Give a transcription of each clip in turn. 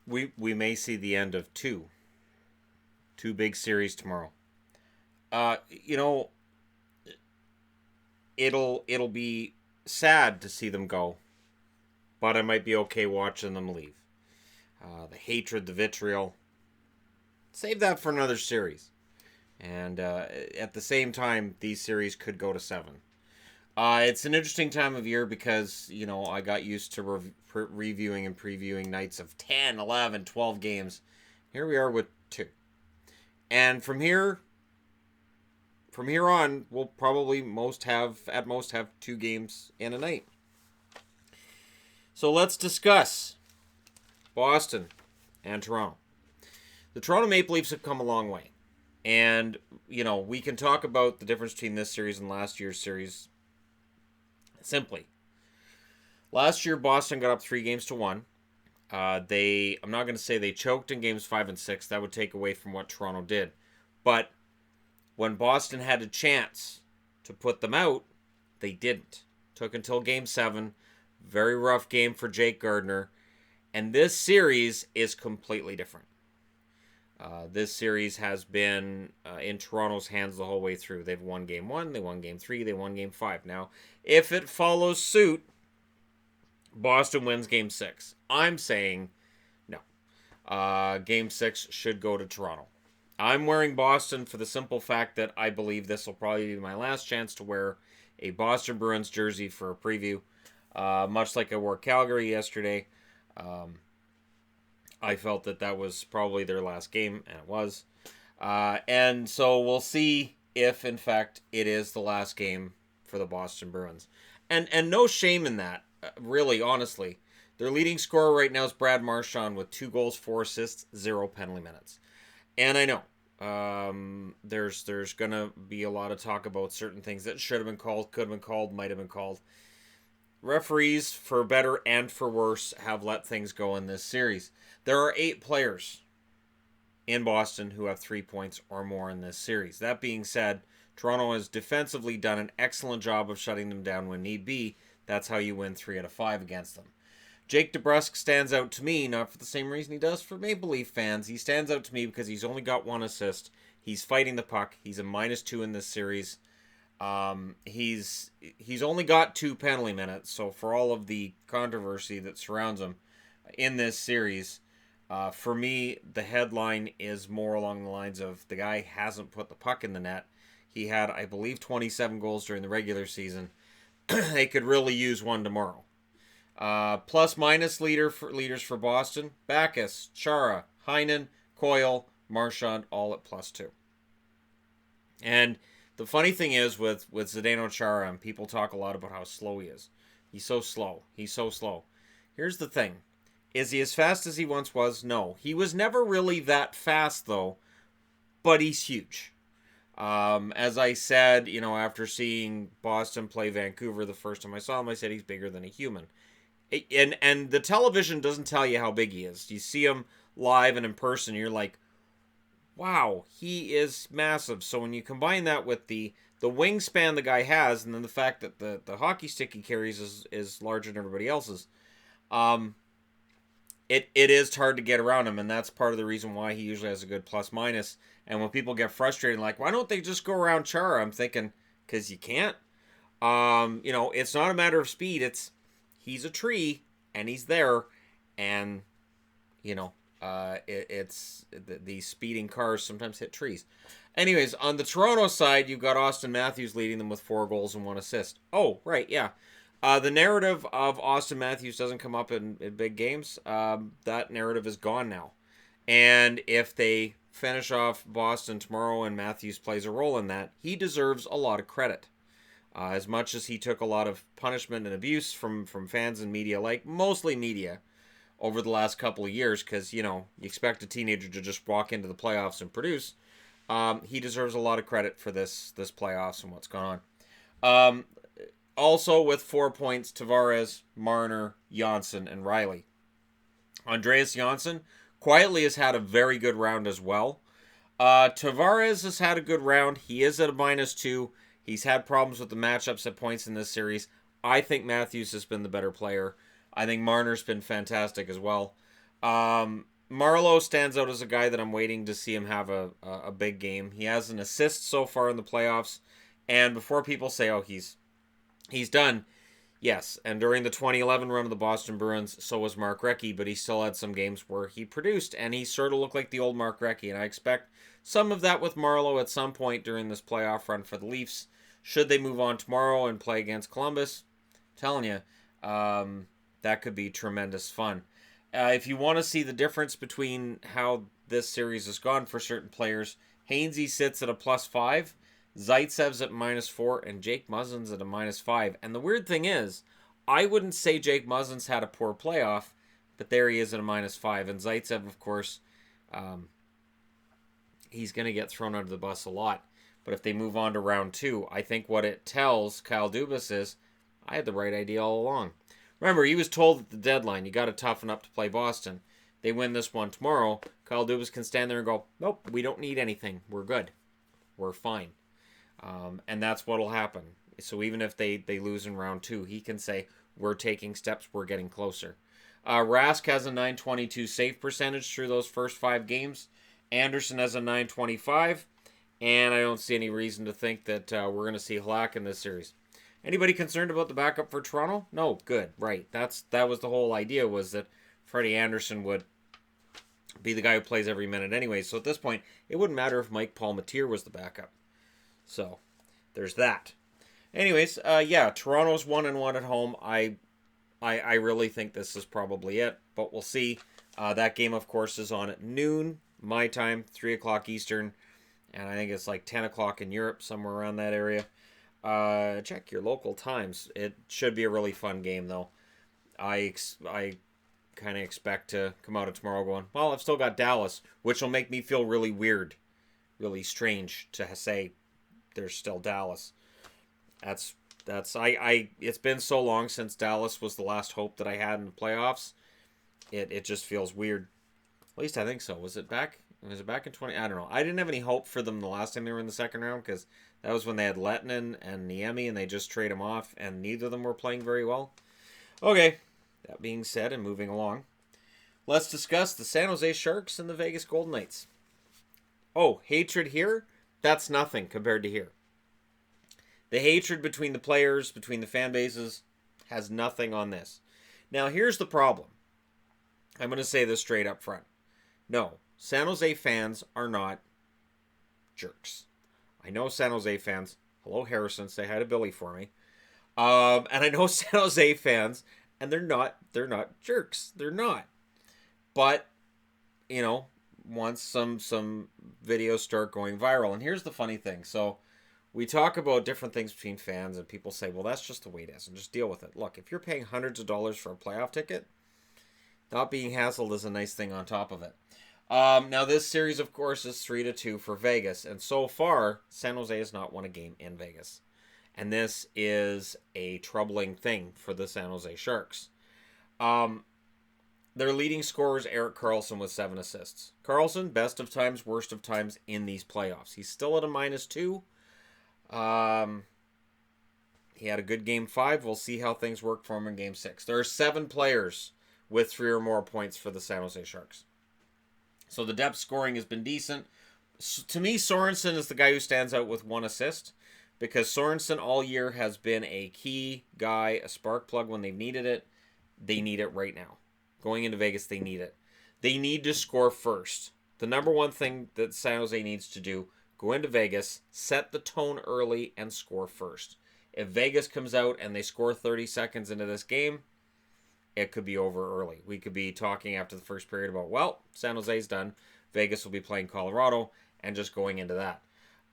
we may see the end of two big series tomorrow. You know, it'll be sad to see them go, but I might be okay watching them leave. The hatred, the vitriol, save that for another series. And at the same time, these series could go to 7. It's an interesting time of year because, I got used to reviewing and previewing nights of 10, 11, 12 games. Here we are with 2. And from here on, we'll probably at most have 2 games in a night. So let's discuss Boston and Toronto. The Toronto Maple Leafs have come a long way. And, we can talk about the difference between this series and last year's series simply. Last year, Boston got up 3-1. I'm not going to say they choked in games 5 and 6. That would take away from what Toronto did. But when Boston had a chance to put them out, they didn't. Took until game 7. Very rough game for Jake Gardiner. And this series is completely different. This series has been in Toronto's hands the whole way through. They've won game 1, they won game 3, they won game 5. Now, if it follows suit, Boston wins game 6. I'm saying no. Game 6 should go to Toronto. I'm wearing Boston for the simple fact that I believe this will probably be my last chance to wear a Boston Bruins jersey for a preview. Much like I wore Calgary yesterday. I felt that was probably their last game, and it was. And so we'll see if, in fact, it is the last game for the Boston Bruins. And no shame in that, really, honestly. Their leading scorer right now is Brad Marchand with 2 goals, 4 assists, 0 penalty minutes. And I know there's going to be a lot of talk about certain things that should have been called, could have been called, might have been called. Referees, for better and for worse, have let things go in this series. There are 8 players in Boston who have 3 points or more in this series. That being said, Toronto has defensively done an excellent job of shutting them down when need be. That's how you win 3 out of 5 against them. Jake DeBrusk stands out to me, not for the same reason he does for Maple Leaf fans. He stands out to me because he's only got 1 assist. He's fighting the puck. He's a -2 in this series. He's only got 2 penalty minutes, so for all of the controversy that surrounds him in this series, for me, the headline is more along the lines of the guy hasn't put the puck in the net. He had, I believe, 27 goals during the regular season. They could really use one tomorrow. Plus-minus leaders for Boston: Backus, Chara, Heinen, Coyle, Marchand, all at +2. And the funny thing is with Zdeno Chara, and people talk a lot about how slow he is. He's so slow. Here's the thing. Is he as fast as he once was? No. He was never really that fast, though, but he's huge. As I said, after seeing Boston play Vancouver the first time I saw him, I said he's bigger than a human. And the television doesn't tell you how big he is. You see him live and in person, you're like, wow, he is massive. So when you combine that with the wingspan the guy has, and then the fact that the hockey stick he carries is larger than everybody else's, it is hard to get around him, and that's part of the reason why he usually has a good plus-minus. And when people get frustrated, like, why don't they just go around Chara? I'm thinking, because you can't. It's not a matter of speed. He's a tree, and he's there, and, it's these speeding cars sometimes hit trees. Anyways, on the Toronto side, you've got Austin Matthews leading them with 4 goals and 1 assist. Oh, right, yeah. The narrative of Austin Matthews doesn't come up in big games. That narrative is gone now. And if they finish off Boston tomorrow and Matthews plays a role in that, he deserves a lot of credit. As much as he took a lot of punishment and abuse from fans and media, like mostly media, over the last couple of years, because, you expect a teenager to just walk into the playoffs and produce, he deserves a lot of credit for this playoffs and what's gone on. Also with 4 points, Tavares, Marner, Janssen, and Riley. Andreas Janssen quietly has had a very good round as well. Tavares has had a good round. He is at a -2. He's had problems with the matchups at points in this series. I think Matthews has been the better player. I think Marner's been fantastic as well. Marleau stands out as a guy that I'm waiting to see him have a big game. He has an assist so far in the playoffs, and before people say, "Oh, he's done," yes. And during the 2011 run of the Boston Bruins, so was Mark Recchi, but he still had some games where he produced, and he sort of looked like the old Mark Recchi. And I expect some of that with Marleau at some point during this playoff run for the Leafs. Should they move on tomorrow and play against Columbus, I'm telling you, that could be tremendous fun. If you want to see the difference between how this series has gone for certain players, Hainsey sits at a +5, Zaitsev's at -4, and Jake Muzzin's at a -5. And the weird thing is, I wouldn't say Jake Muzzin's had a poor playoff, but there he is at a -5. And Zaitsev, of course, he's going to get thrown under the bus a lot. But if they move on to round 2, I think what it tells Kyle Dubas is, I had the right idea all along. Remember, he was told at the deadline, you got to toughen up to play Boston. They win this one tomorrow, Kyle Dubas can stand there and go, nope, we don't need anything. We're good. We're fine. And that's what will happen. So even if they lose in round 2, he can say, we're taking steps, we're getting closer. Rask has a .922 save percentage through those first 5 games. Anderson has a .925. And I don't see any reason to think that we're going to see Halak in this series. Anybody concerned about the backup for Toronto? No, good, right. That was the whole idea, was that Freddie Anderson would be the guy who plays every minute anyway. So at this point, it wouldn't matter if Mike Palmateer was the backup. So there's that. Anyways, yeah, Toronto's 1-1 at home. I really think this is probably it, but we'll see. That game, of course, is on at noon my time, 3 o'clock Eastern, and I think it's like 10 o'clock in Europe, somewhere around that area. Check your local times. It should be a really fun game, though. I kind of expect to come out of tomorrow going, well, I've still got Dallas, which will make me feel really weird, really strange to say there's still Dallas. It's been so long since Dallas was the last hope that I had in the playoffs. It just feels weird. At least I think so. Was it back in 20? I don't know. I didn't have any hope for them the last time they were in the second round, because that was when they had Lettinen and Niemi, and they just trade them off, and neither of them were playing very well. Okay, that being said, and moving along, let's discuss the San Jose Sharks and the Vegas Golden Knights. Oh, hatred here? That's nothing compared to here. The hatred between the players, between the fan bases, has nothing on this. Now, here's the problem. I'm going to say this straight up front. No, San Jose fans are not jerks. I know San Jose fans. Hello, Harrison. Say hi to Billy for me. And I know San Jose fans, and they're not jerks. They're not. But, you know, once some videos start going viral. And here's the funny thing. So we talk about different things between fans, and people say, well, that's just the way it is, and just deal with it. Look, if you're paying hundreds of dollars for a playoff ticket, not being hassled is a nice thing on top of it. Now, this series, of course, is 3-2 for Vegas. And so far, San Jose has not won a game in Vegas. And this is a troubling thing for the San Jose Sharks. Their leading scorer is Erik Karlsson with 7 assists. Karlsson, best of times, worst of times in these playoffs. He's still at a -2. He had a good game 5. We'll see how things work for him in game 6. There are 7 players with 3 or more points for the San Jose Sharks. So the depth scoring has been decent. To me, Sorensen is the guy who stands out with 1 assist, because Sorensen all year has been a key guy, a spark plug when they've needed it. They need it right now. Going into Vegas, they need it. They need to score first. The number one thing that San Jose needs to do, go into Vegas, set the tone early, and score first. If Vegas comes out and they score 30 seconds into this game, it could be over early. We could be talking after the first period about, well, San Jose's done. Vegas will be playing Colorado, and just going into that.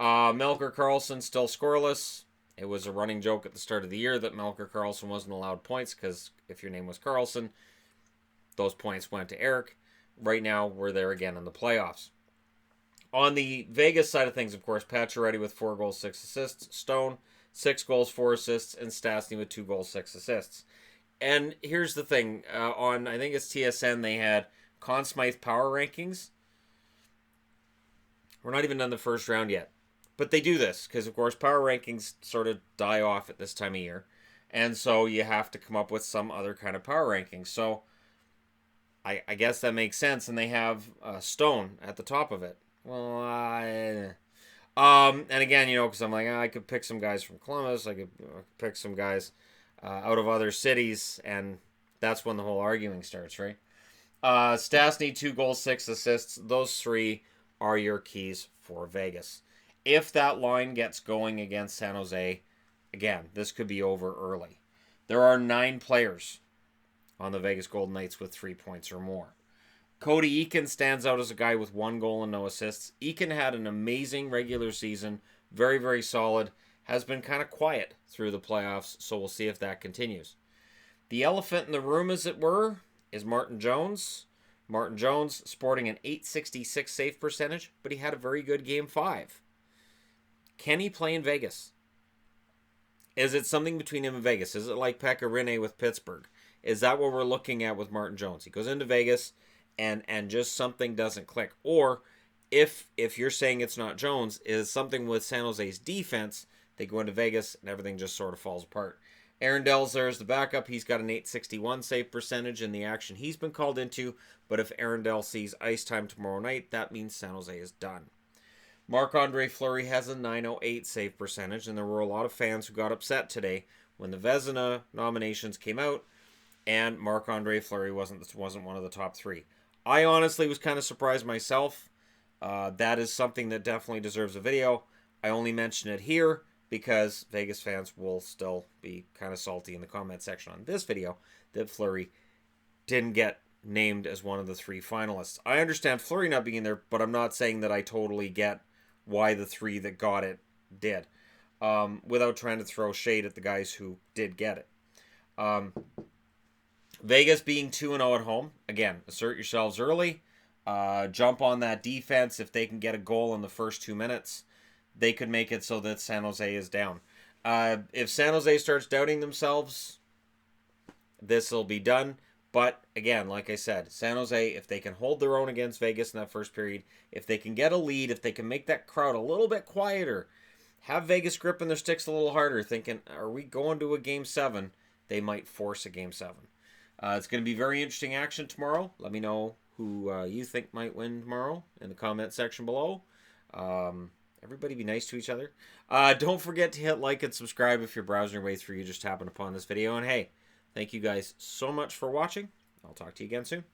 Melker Karlsson still scoreless. It was a running joke at the start of the year that Melker Karlsson wasn't allowed points, because if your name was Karlsson, those points went to Eric. Right now, we're there again in the playoffs. On the Vegas side of things, of course, Pacioretty with 4 goals, 6 assists. Stone, 6 goals, 4 assists. And Stastny with 2 goals, 6 assists. And here's the thing. On, I think it's TSN, they had Conn Smythe power rankings. We're not even done the first round yet. But they do this because, of course, power rankings sort of die off at this time of year. And so you have to come up with some other kind of power rankings. So I guess that makes sense, and they have Stone at the top of it. Well, and again, because I'm like, I could pick some guys from Columbus. I could pick some guys out of other cities, and that's when the whole arguing starts, right? Stastny, 2 goals, 6 assists. Those 3 are your keys for Vegas. If that line gets going against San Jose, again, this could be over early. There are 9 players on the Vegas Golden Knights with 3 points or more. Cody Eakin stands out as a guy with 1 goal and no assists. Eakin had an amazing regular season, very, very solid, has been kind of quiet through the playoffs, so we'll see if that continues. The elephant in the room, as it were, is Martin Jones. Martin Jones sporting an .866 save percentage, but he had a very good Game 5. Can he play in Vegas? Is it something between him and Vegas? Is it like Pekka Rinne with Pittsburgh? Is that what we're looking at with Martin Jones? He goes into Vegas and just something doesn't click. Or if you're saying it's not Jones, is something with San Jose's defense, they go into Vegas and everything just sort of falls apart. Aaron Dell's there as the backup. He's got an .861 save percentage in the action he's been called into. But if Aaron Dell sees ice time tomorrow night, that means San Jose is done. Marc-Andre Fleury has a .908 save percentage, and there were a lot of fans who got upset today when the Vezina nominations came out, and Marc-Andre Fleury wasn't one of the top 3. I honestly was kind of surprised myself. That is something that definitely deserves a video. I only mention it here because Vegas fans will still be kind of salty in the comment section on this video that Fleury didn't get named as one of the 3 finalists. I understand Fleury not being there, but I'm not saying that I totally get why the 3 that got it did, without trying to throw shade at the guys who did get it. Vegas being 2-0 at home, again, assert yourselves early, jump on that defense. If they can get a goal in the first 2 minutes, they could make it so that San Jose is down. If San Jose starts doubting themselves, this will be done. But again, like I said, San Jose, if they can hold their own against Vegas in that first period, if they can get a lead, if they can make that crowd a little bit quieter, have Vegas gripping their sticks a little harder, thinking, are we going to a Game 7? They might force a Game 7. It's going to be very interesting action tomorrow. Let me know who you think might win tomorrow in the comment section below. Everybody be nice to each other. Don't forget to hit like and subscribe if you're browsing your way through. You just happened upon this video. And hey, thank you guys so much for watching. I'll talk to you again soon.